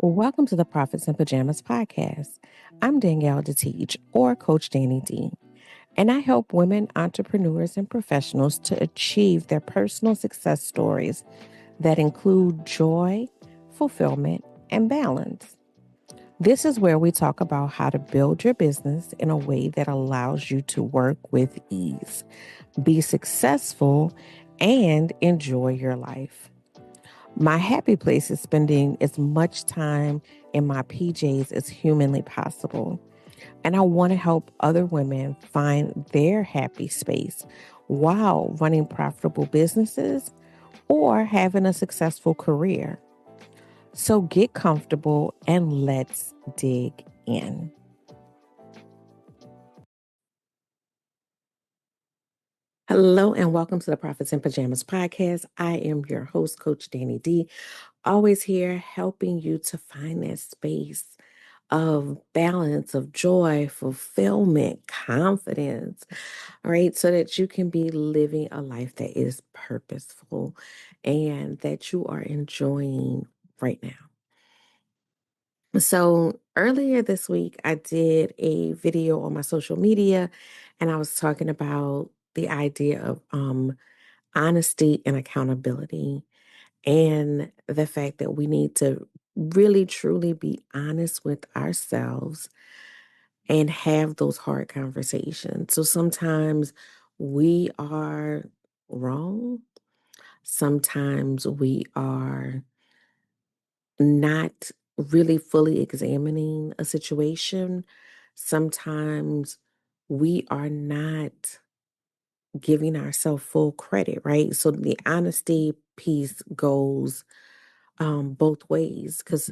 Welcome to the Profits in Pajamas podcast. I'm Danielle D, or Coach Danni D, and I help women entrepreneurs and professionals to achieve their personal success stories that include joy, fulfillment, and balance. This is where we talk about how to build your business in a way that allows you to work with ease, be successful, and enjoy your life. My happy place is spending as much time in my PJs as humanly possible. And I want to help other women find their happy space while running profitable businesses or having a successful career. So get comfortable and let's dig in. Hello and welcome to the Profits in Pajamas podcast. I am your host, Coach Danni D, always here helping you to find that space of balance, of joy, fulfillment, confidence, all right, so that you can be living a life that is purposeful and that you are enjoying right now. So earlier this week, I did a video on my social media and I was talking about the idea of honesty and accountability and the fact that we need to really truly be honest with ourselves and have those hard conversations. So sometimes we are wrong. Sometimes we are not really fully examining a situation. Sometimes we are not giving ourselves full credit, right? So the honesty piece goes both ways because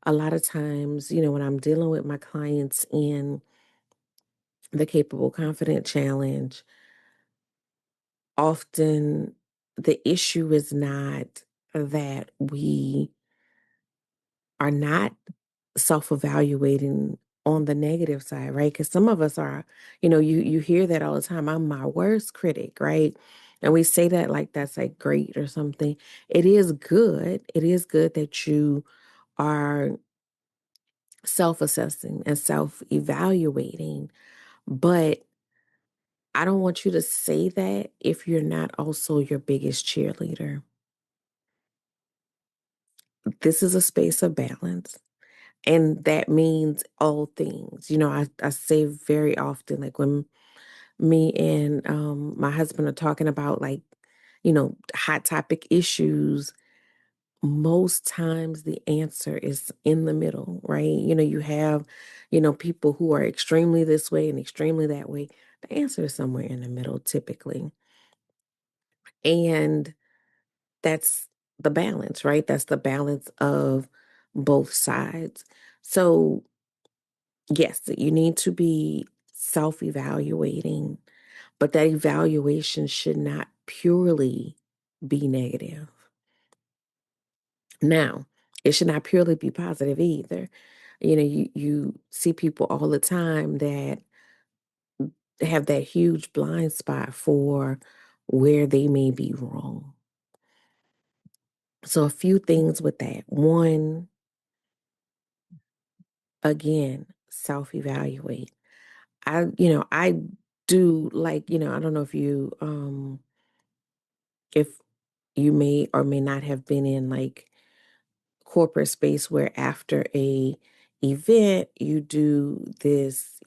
a lot of times, when I'm dealing with my clients in the Capable Confident Challenge, often the issue is not that we are not self-evaluating on the negative side, right? Because some of us are, you hear that all the time. I'm my worst critic, right? And we say that like that's like great or something. It is good. It is good that you are self-assessing and self-evaluating, but I don't want you to say that if you're not also your biggest cheerleader. This is a space of balance. And that means all things. I say very often, like when me and my husband are talking about like, hot topic issues, most times the answer is in the middle, right? You have, people who are extremely this way and extremely that way. The answer is somewhere in the middle typically. And that's the balance, right? That's the balance of both sides. So, yes, you need to be self evaluating, but that evaluation should not purely be negative. Now, it should not purely be positive either. You see people all the time that have that huge blind spot for where they may be wrong. So, a few things with that. One, again, self evaluate. I do like, I don't know if you may or may not have been in like corporate space where after a event you do this,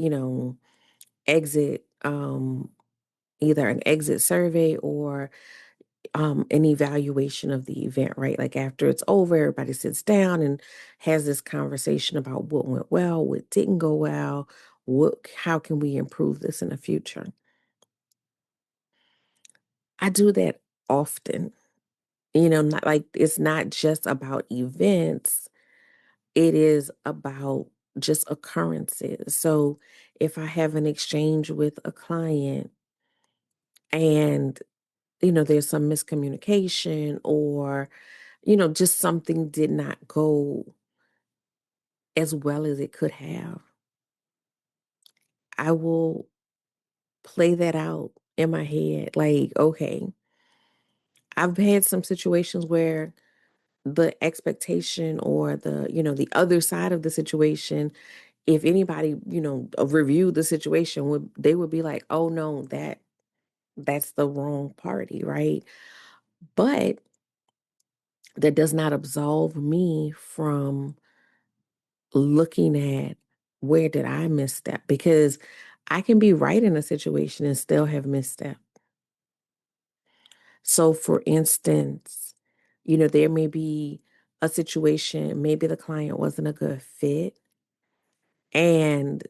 exit either an exit survey or an evaluation of the event, right? Like after it's over, everybody sits down and has this conversation about what went well, what didn't go well, how can we improve this in the future. I do that often. Not like it's not just about events, it is about just occurrences. So if I have an exchange with a client and, there's some miscommunication or, just something did not go as well as it could have, I will play that out in my head. Like, okay, I've had some situations where the expectation or the other side of the situation, if anybody, reviewed the situation, they would be like, oh no, that's the wrong party, right? But that does not absolve me from looking at where did I misstep, because I can be right in a situation and still have misstep. So for instance, there may be a situation, maybe the client wasn't a good fit, and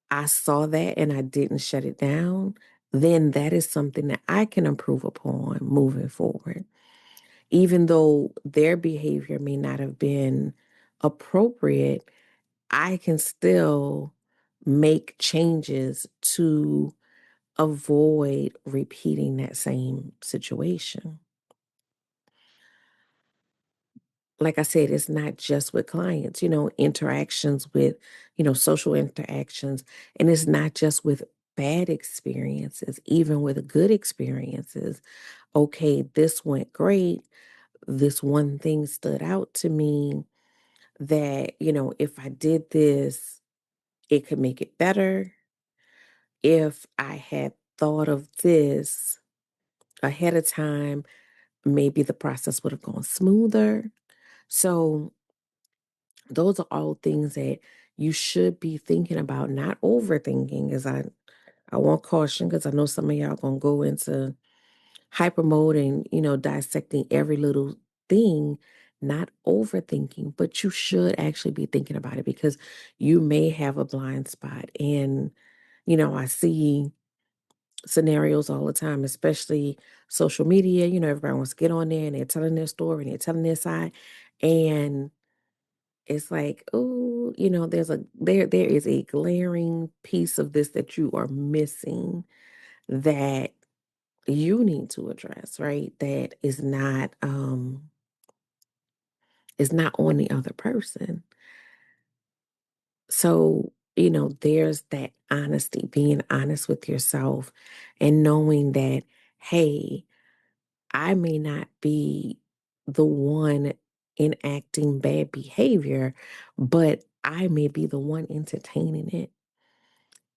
I saw that and I didn't shut it down, then that is something that I can improve upon moving forward. Even though their behavior may not have been appropriate, I can still make changes to avoid repeating that same situation. Like I said, it's not just with clients, interactions with, social interactions. And it's not just with bad experiences, even with good experiences. Okay, this went great. This one thing stood out to me that, if I did this, it could make it better. If I had thought of this ahead of time, maybe the process would have gone smoother. So, those are all things that you should be thinking about, not overthinking. As I want caution, because I know some of y'all gonna go into hyper mode and dissecting every little thing, not overthinking, but you should actually be thinking about it, because you may have a blind spot. And I see scenarios all the time, especially social media. Everybody wants to get on there and they're telling their story and they're telling their side. And it's like, oh, there is a glaring piece of this that you are missing, that you need to address, right? That is not on the other person. So, there's that honesty, being honest with yourself and knowing that, hey, I may not be the one enacting bad behavior, but I may be the one entertaining it.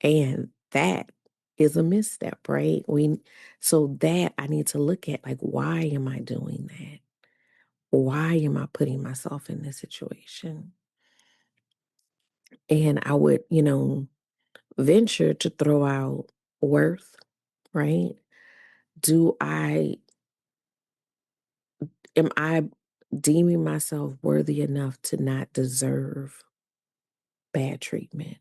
And that is a misstep, right? So that I need to look at, like, why am I doing that? Why am I putting myself in this situation? And I would, venture to throw out worth, right? Do I Am I deeming myself worthy enough to not deserve bad treatment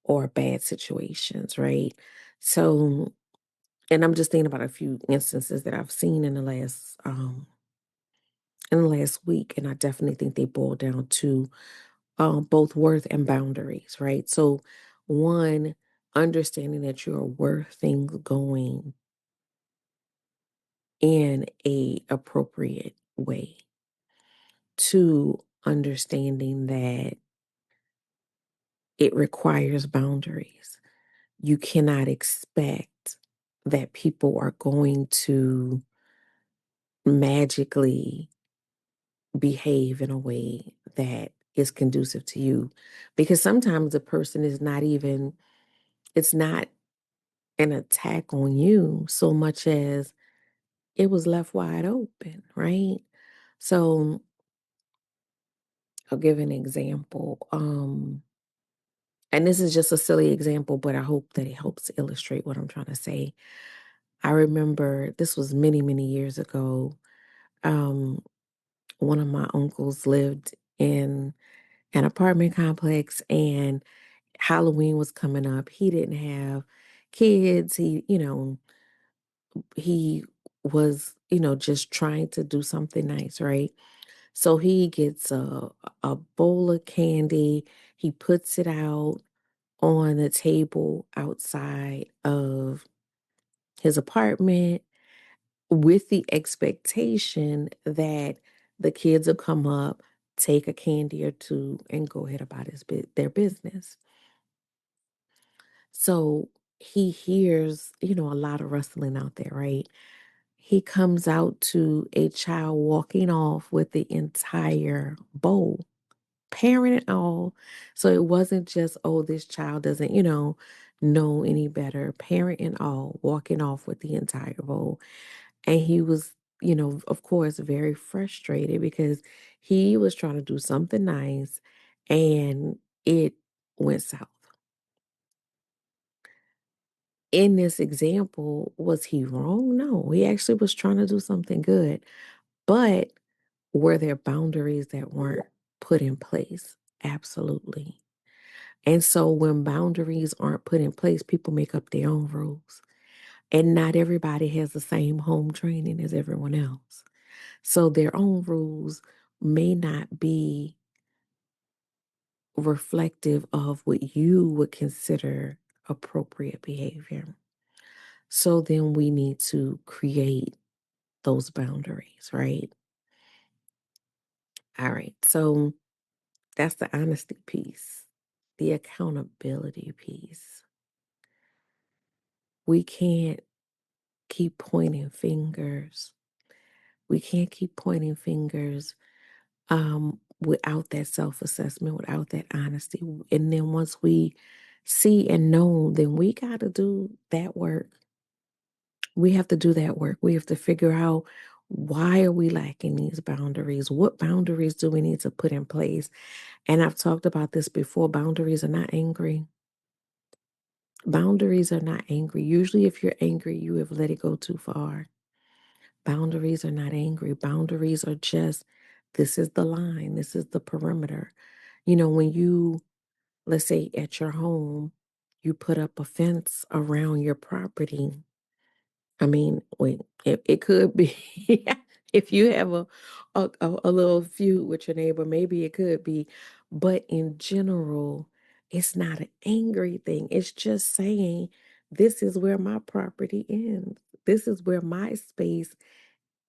or bad situations, right? So, and I'm just thinking about a few instances that I've seen in the last week, and I definitely think they boil down to both worth and boundaries, right? So, one, understanding that you're worth things going in a appropriate way. Two, understanding that it requires boundaries. You cannot expect that people are going to magically behave in a way that is conducive to you, because sometimes the person is not even, it's not an attack on you so much as it was left wide open, right? So I'll give an example. And this is just a silly example, but I hope that it helps illustrate what I'm trying to say. I remember this was many, many years ago. Um, one of my uncles lived in an apartment complex, and Halloween was coming up. He didn't have kids. He was, just trying to do something nice, right? So he gets a bowl of candy. He puts it out on the table outside of his apartment, with the expectation that the kids will come up, take a candy or two, and go ahead about their business. So he hears, a lot of rustling out there, right? he comes out to a child walking off with the entire bowl, parent and all. So it wasn't just, oh, this child doesn't, know any better. Parent and all walking off with the entire bowl. And he was, of course, very frustrated because he was trying to do something nice and it went south. In this example, was he wrong? No, he actually was trying to do something good. But were there boundaries that weren't put in place? Absolutely. And so when boundaries aren't put in place, people make up their own rules. And not everybody has the same home training as everyone else. So their own rules may not be reflective of what you would consider appropriate behavior. So then we need to create those boundaries, right? All right. So that's the honesty piece, the accountability piece. We can't keep pointing fingers. We can't keep pointing fingers without that self assessment, without that honesty. And then once we see and know, then we got to do that work. We have to do that work. We have to figure out, why are we lacking these boundaries? What boundaries do we need to put in place? And I've talked about this before. Boundaries are not angry. Boundaries are not angry. Usually, if you're angry, you have let it go too far. Boundaries are not angry. Boundaries are just, this is the line, this is the perimeter. When you, let's say at your home, you put up a fence around your property. I mean, wait, it could be if you have a little feud with your neighbor, maybe it could be. But in general, it's not an angry thing. It's just saying, this is where my property ends. This is where my space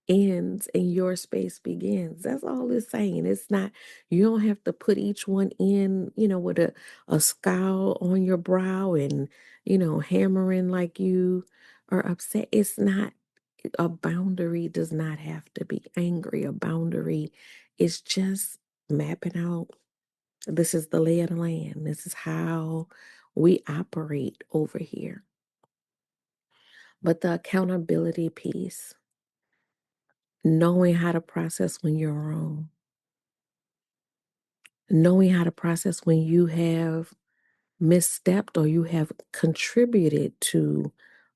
ends and your space begins. That's all it's saying. It's not, you don't have to put each one in, with a scowl on your brow and, hammering like you are upset. It's not, a boundary does not have to be angry. A boundary is just mapping out, this is the lay of the land. This is how we operate over here. But the accountability piece, knowing how to process when you're wrong, knowing how to process when you have misstepped or you have contributed to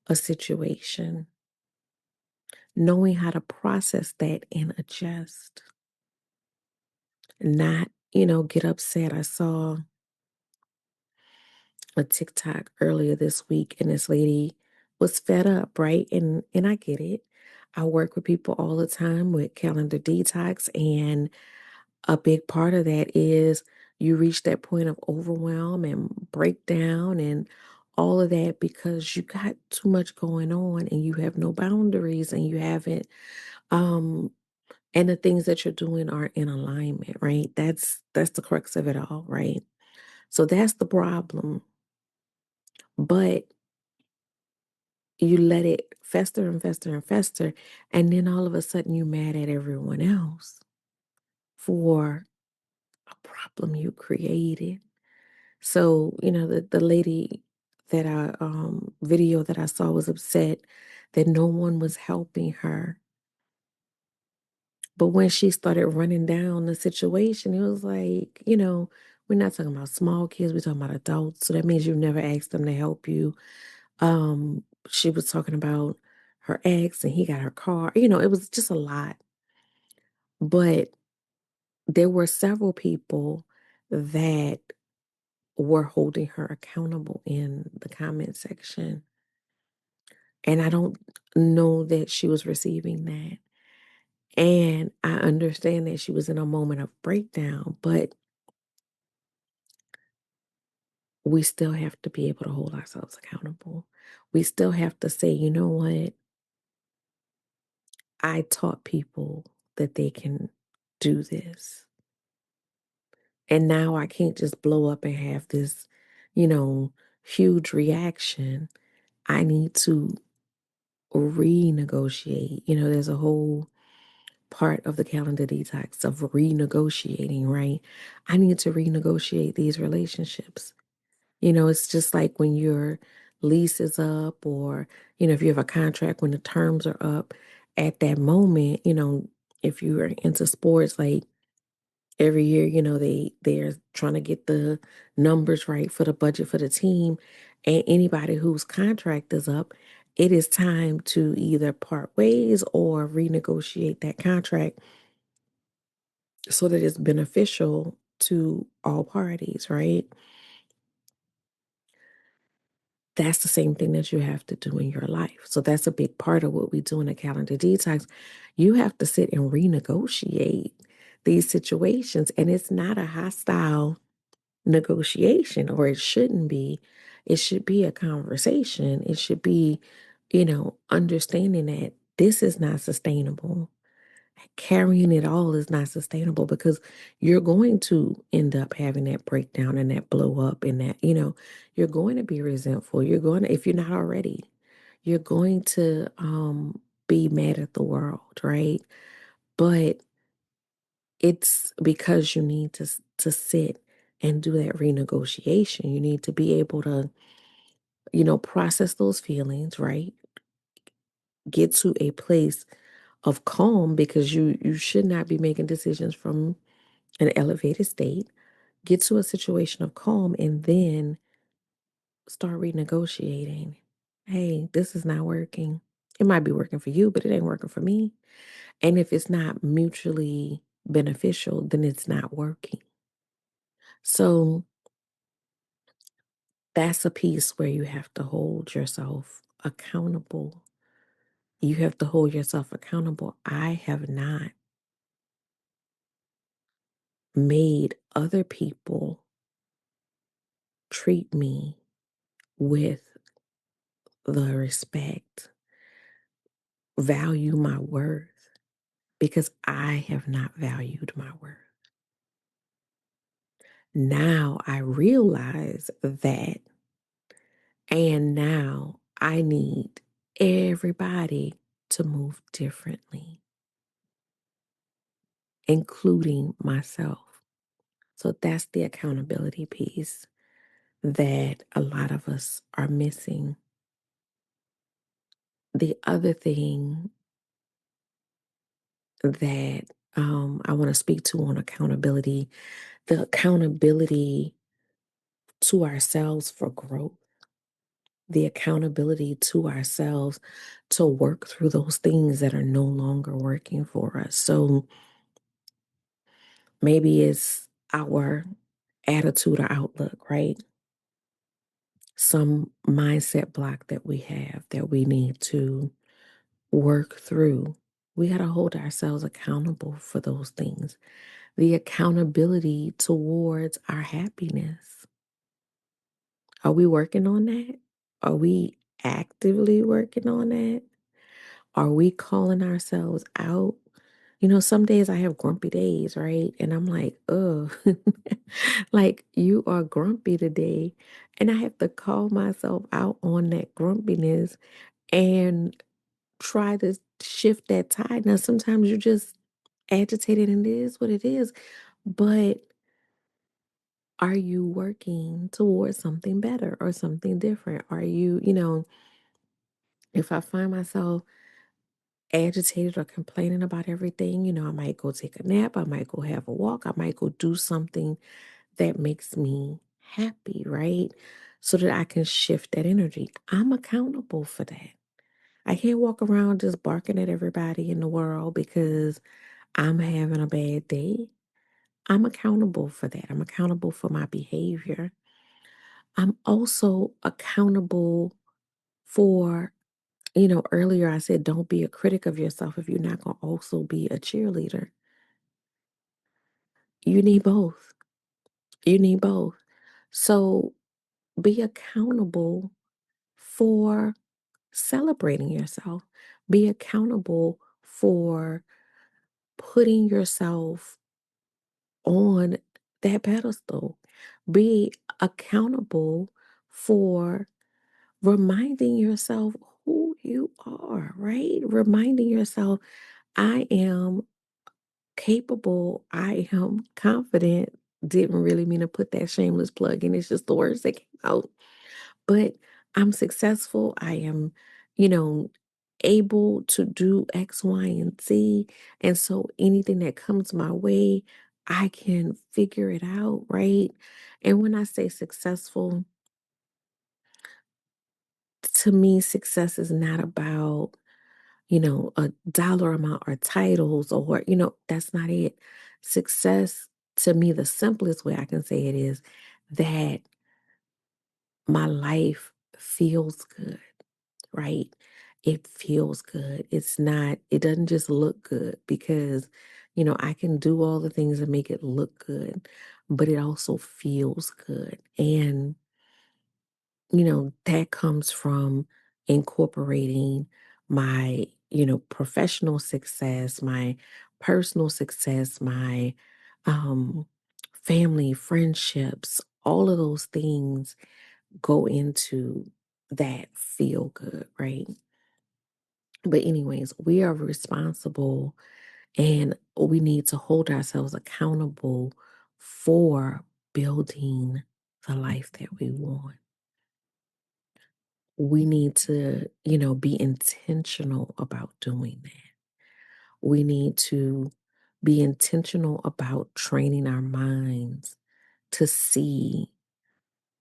a situation, knowing how to process that and adjust, not, get upset. I saw a TikTok earlier this week and this lady was fed up, right? And I get it. I work with people all the time with calendar detox, and a big part of that is you reach that point of overwhelm and breakdown and all of that because you got too much going on and you have no boundaries and you haven't and the things that you're doing aren't in alignment, right? That's the crux of it all, right? So that's the problem. But you let it fester and fester and fester, and then all of a sudden you're mad at everyone else for a problem you created. So, the lady that I video that I saw was upset that no one was helping her. But when she started running down the situation, it was like, we're not talking about small kids, we're talking about adults. So that means you never asked them to help you. She was talking about her ex and he got her car. It was just a lot. But there were several people that were holding her accountable in the comment section. And I don't know that she was receiving that. And I understand that she was in a moment of breakdown, but we still have to be able to hold ourselves accountable. We still have to say, you know what? I taught people that they can do this. And now I can't just blow up and have this, huge reaction. I need to renegotiate. There's a whole part of the calendar detox of renegotiating, right? I need to renegotiate these relationships. It's just like when your lease is up, or, if you have a contract, when the terms are up at that moment, if you are into sports, like every year, they're trying to get the numbers right for the budget for the team. And anybody whose contract is up, it is time to either part ways or renegotiate that contract so that it's beneficial to all parties, right? That's the same thing that you have to do in your life. So that's a big part of what we do in a calendar detox. You have to sit and renegotiate these situations. And it's not a hostile negotiation, or it shouldn't be. It should be a conversation. It should be, understanding that this is not sustainable. Carrying it all is not sustainable, because you're going to end up having that breakdown and that blow up, and that, you're going to be resentful. You're going to, if you're not already, you're going to be mad at the world, right? But it's because you need to sit and do that renegotiation. You need to be able to, process those feelings, right? Get to a place of calm, because you should not be making decisions from an elevated state. Get to a situation of calm, and then start renegotiating. Hey, this is not working. It might be working for you, but it ain't working for me. And if it's not mutually beneficial, then it's not working. So that's a piece where you have to hold yourself accountable. You have to hold yourself accountable. I have not made other people treat me with the respect, value my worth, because I have not valued my worth. Now I realize that, and now I need everybody to move differently, including myself. So that's the accountability piece that a lot of us are missing. The other thing that I want to speak to on accountability, the accountability to ourselves for growth, the accountability to ourselves to work through those things that are no longer working for us. So maybe it's our attitude or outlook, right? Some mindset block that we have that we need to work through. We got to hold ourselves accountable for those things. The accountability towards our happiness. Are we working on that? Are we actively working on that? Are we calling ourselves out? Some days I have grumpy days, right? And I'm like, oh, like, you are grumpy today. And I have to call myself out on that grumpiness and try to shift that tide. Now, sometimes you're just agitated, and it is what it is. But are you working towards something better or something different? Are you, if I find myself agitated or complaining about everything, I might go take a nap, I might go have a walk, I might go do something that makes me happy, right? So that I can shift that energy. I'm accountable for that. I can't walk around just barking at everybody in the world because I'm having a bad day. I'm accountable for that. I'm accountable for my behavior. I'm also accountable for, earlier I said, don't be a critic of yourself if you're not going to also be a cheerleader. You need both. You need both. So be accountable for celebrating yourself. Be accountable for putting yourself on that pedestal. Be accountable for reminding yourself who you are, right? Reminding yourself, I am capable, I am confident. Didn't really mean to put that shameless plug in. It's just the words that came out. But I'm successful. I am, you know, able to do X, Y, and Z. And so anything that comes my way, I can figure it out, right? And when I say successful, to me, success is not about, a dollar amount or titles or, that's not it. Success, to me, the simplest way I can say it is that my life feels good, right? It feels good. It doesn't just look good because, I can do all the things that make it look good, but it also feels good. And that comes from incorporating my, professional success, my personal success, my um, family, friendships, all of those things go into that feel good, right? But, anyways, we are responsible and we need to hold ourselves accountable for building the life that we want. We need to, be intentional about doing that. We need to be intentional about training our minds to see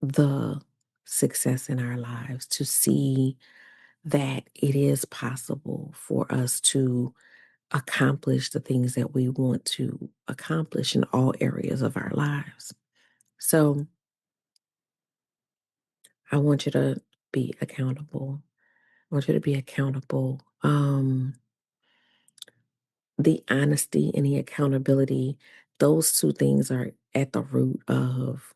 the success in our lives, to see that it is possible for us to accomplish the things that we want to accomplish in all areas of our lives. So I want you to be accountable. I want you to be accountable. The honesty and the accountability, those two things are at the root of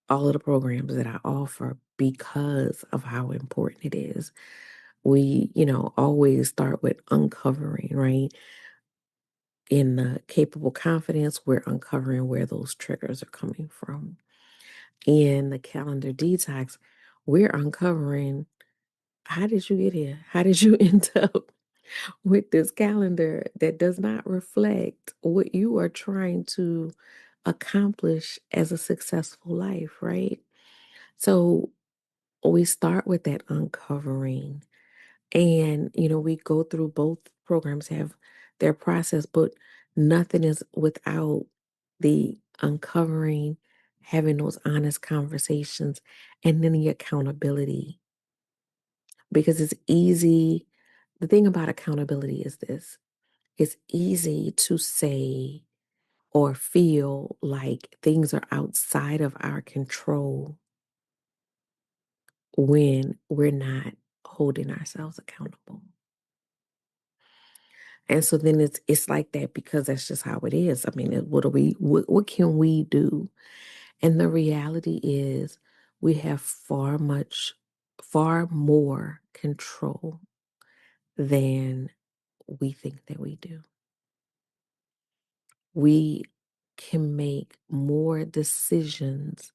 all of the programs that I offer because of how important it is. We, always start with uncovering, right? In the capable confidence, we're uncovering where those triggers are coming from. In the calendar detox, we're uncovering how did you get here? How did you end up with this calendar that does not reflect what you are trying to accomplish as a successful life, right? So we start with that uncovering. And, we go through both programs have their process, but nothing is without the uncovering, having those honest conversations, and then the accountability. Because it's easy. The thing about accountability is this: it's easy to say or feel like things are outside of our control when we're not holding ourselves accountable. And so then it's like that because that's just how it is. I mean, what can we do? And the reality is we have far more control than we think that we do. We can make more decisions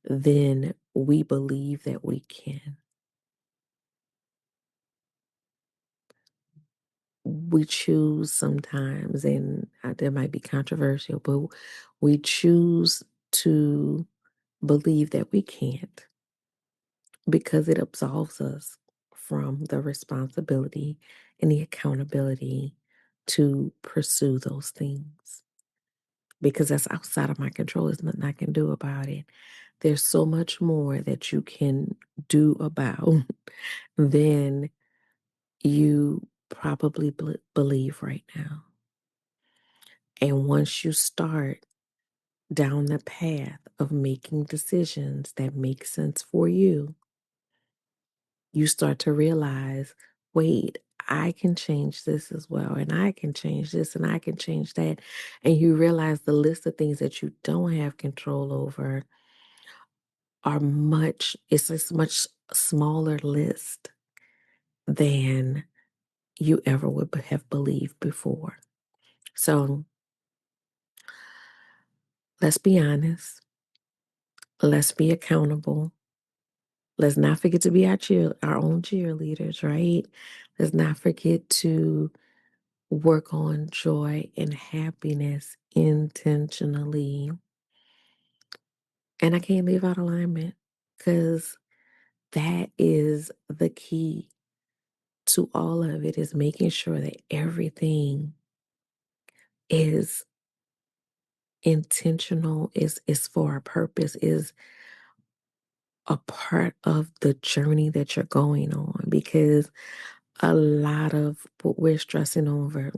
than we believe that we can. We choose sometimes, and that might be controversial, but we choose to believe that we can't because it absolves us from the responsibility and the accountability to pursue those things because that's outside of my control. There's nothing I can do about it. There's so much more that you can do about than you probably believe right now. And once you start down the path of making decisions that make sense for you start to realize, wait, I can change this as well, and I can change this, and I can change that. And you realize the list of things that you don't have control over it's a much smaller list than you ever would have believed before. So let's be honest. Let's be accountable. Let's not forget to be our own cheerleaders, right? Let's not forget to work on joy and happiness intentionally. And I can't leave out alignment because that is the key to all of it, is making sure that everything is intentional, is for a purpose, is a part of the journey that you're going on, because a lot of what we're stressing over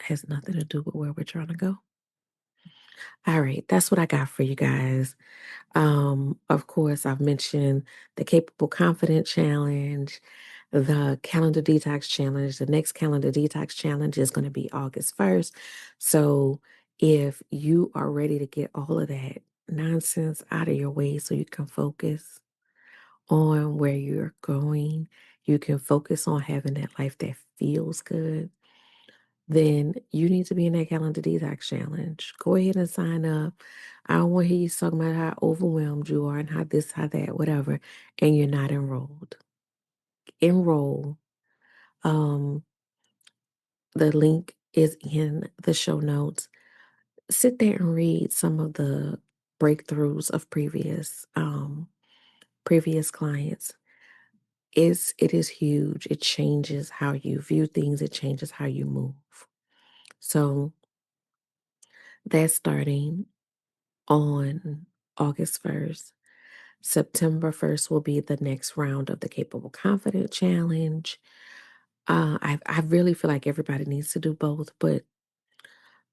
has nothing to do with where we're trying to go. All right, that's what I got for you guys. Of course, I've mentioned the Capable Confident Challenge, the Calendar Detox Challenge. The next Calendar Detox Challenge is going to be August 1st. So if you are ready to get all of that nonsense out of your way so you can focus on where you're going, you can focus on having that life that feels good, then you need to be in that calendar detox challenge. Go ahead and sign up. I don't want to hear you talking about how overwhelmed you are and how this, how that, whatever, and you're not enrolled. Enroll. Um, the link is in the show notes. Sit there and read some of the breakthroughs of previous clients. It is huge. It changes how you view things. It changes how you move. So that's starting on August 1st. September 1st will be the next round of the Capable Confident Challenge. I really feel like everybody needs to do both, but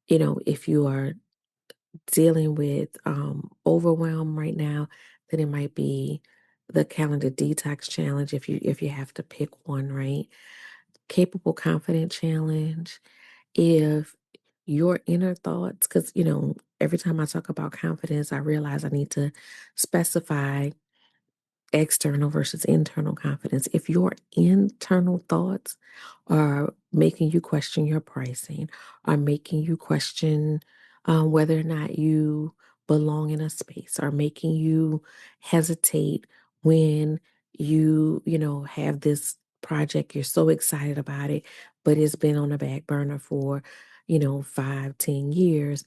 if you are dealing with overwhelm right now, then it might be the Calendar Detox Challenge if you have to pick one, right? Capable Confident Challenge. If your inner thoughts, because every time I talk about confidence, I realize I need to specify external versus internal confidence. If your internal thoughts are making you question your pricing, are making you question whether or not you belong in a space, are making you hesitate when you have this project, you're so excited about it, but it's been on the back burner for 5, 10 years.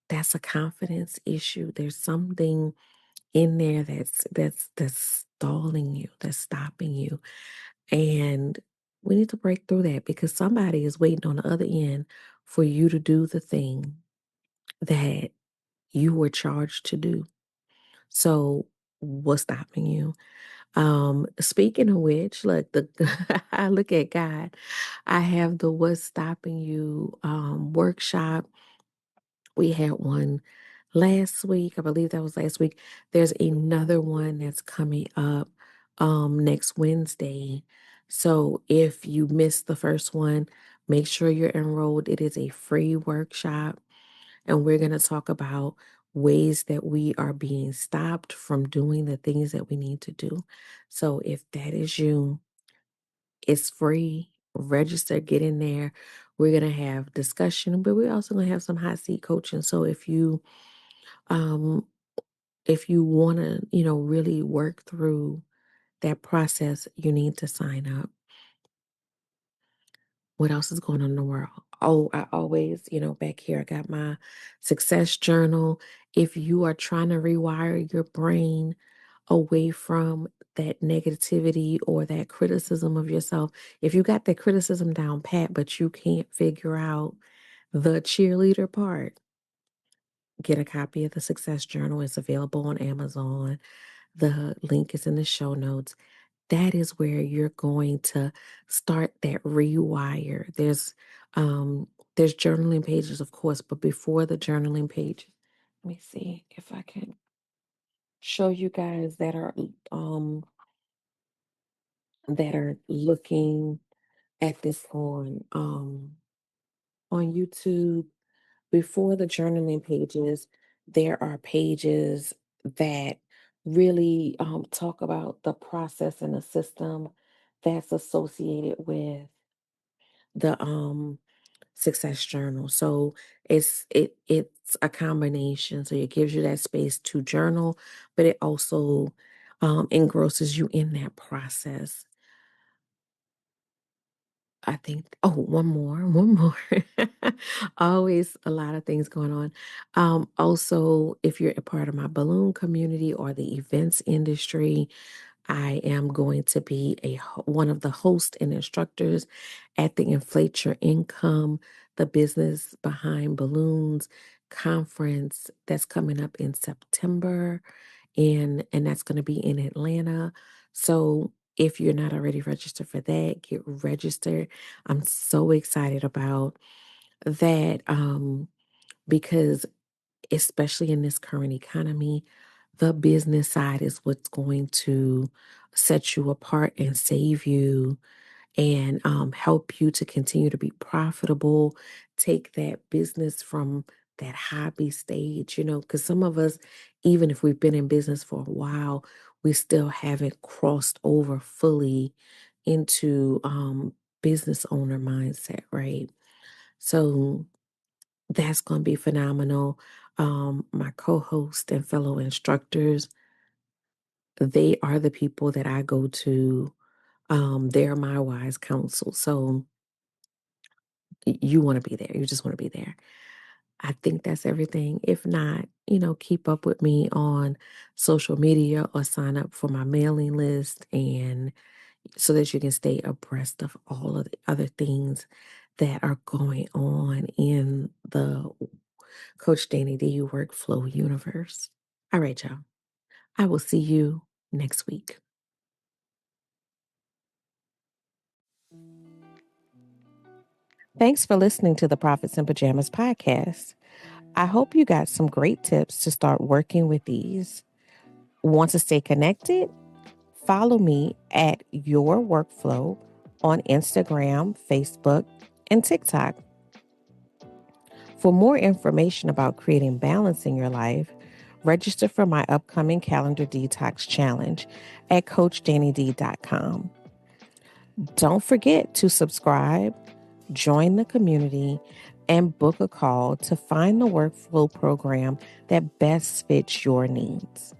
That's a confidence issue. There's something in there that's stalling you, that's stopping you. And we need to break through that, because somebody is waiting on the other end for you to do the thing that you were charged to do. So what's stopping you? Speaking of which, look, I look at God. I have the What's Stopping You workshop. We had one last week. I believe that was last week. There's another one that's coming up next Wednesday. So if you missed the first one, make sure you're enrolled. It is a free workshop, and we're going to talk about ways that we are being stopped from doing the things that we need to do. So if that is you, it's free. Register, get in there. We're going to have discussion, but we're also going to have some hot seat coaching. So um if you want to, really work through that process, you need to sign up. What else is going on in the world? Oh, I always, back here, I got my success journal. If you are trying to rewire your brain away from that negativity or that criticism of yourself, if you got that criticism down pat, but you can't figure out the cheerleader part, get a copy of the success journal. It's available on Amazon. The link is in the show notes. That is where you're going to start that rewire. There's journaling pages, of course, but before the journaling pages, let me see if I can show you guys that are looking at this on YouTube. Before the journaling pages, there are pages that really talk about the process and the system that's associated with the success journal. So it's a combination. So it gives you that space to journal, but it also engrosses you in that process. I think, oh, one more. Always a lot of things going on. Also, if you're a part of my balloon community or the events industry, I am going to be one of the hosts and instructors at the Inflate Your Income, the business behind balloons conference that's coming up in September, and that's going to be in Atlanta. So if you're not already registered for that, get registered. I'm so excited about that because especially in this current economy, the business side is what's going to set you apart and save you and help you to continue to be profitable. Take that business from that hobby stage, because some of us, even if we've been in business for a while, we still haven't crossed over fully into business owner mindset, right? So that's going to be phenomenal. My co host and fellow instructors, they are the people that I go to. They're my wise counsel. So you want to be there. You just want to be there. I think that's everything. If not, keep up with me on social media or sign up for my mailing list and so that you can stay abreast of all of the other things that are going on in the Coach Danny D workflow universe. All right, y'all. I will see you next week. Thanks for listening to the Profits in Pajamas podcast. I hope you got some great tips to start working with these. Want to stay connected? Follow me at Your Workflow on Instagram, Facebook, and TikTok. For more information about creating balance in your life, register for my upcoming calendar detox challenge at CoachDanniD.com. Don't forget to subscribe, join the community, and book a call to find the workflow program that best fits your needs.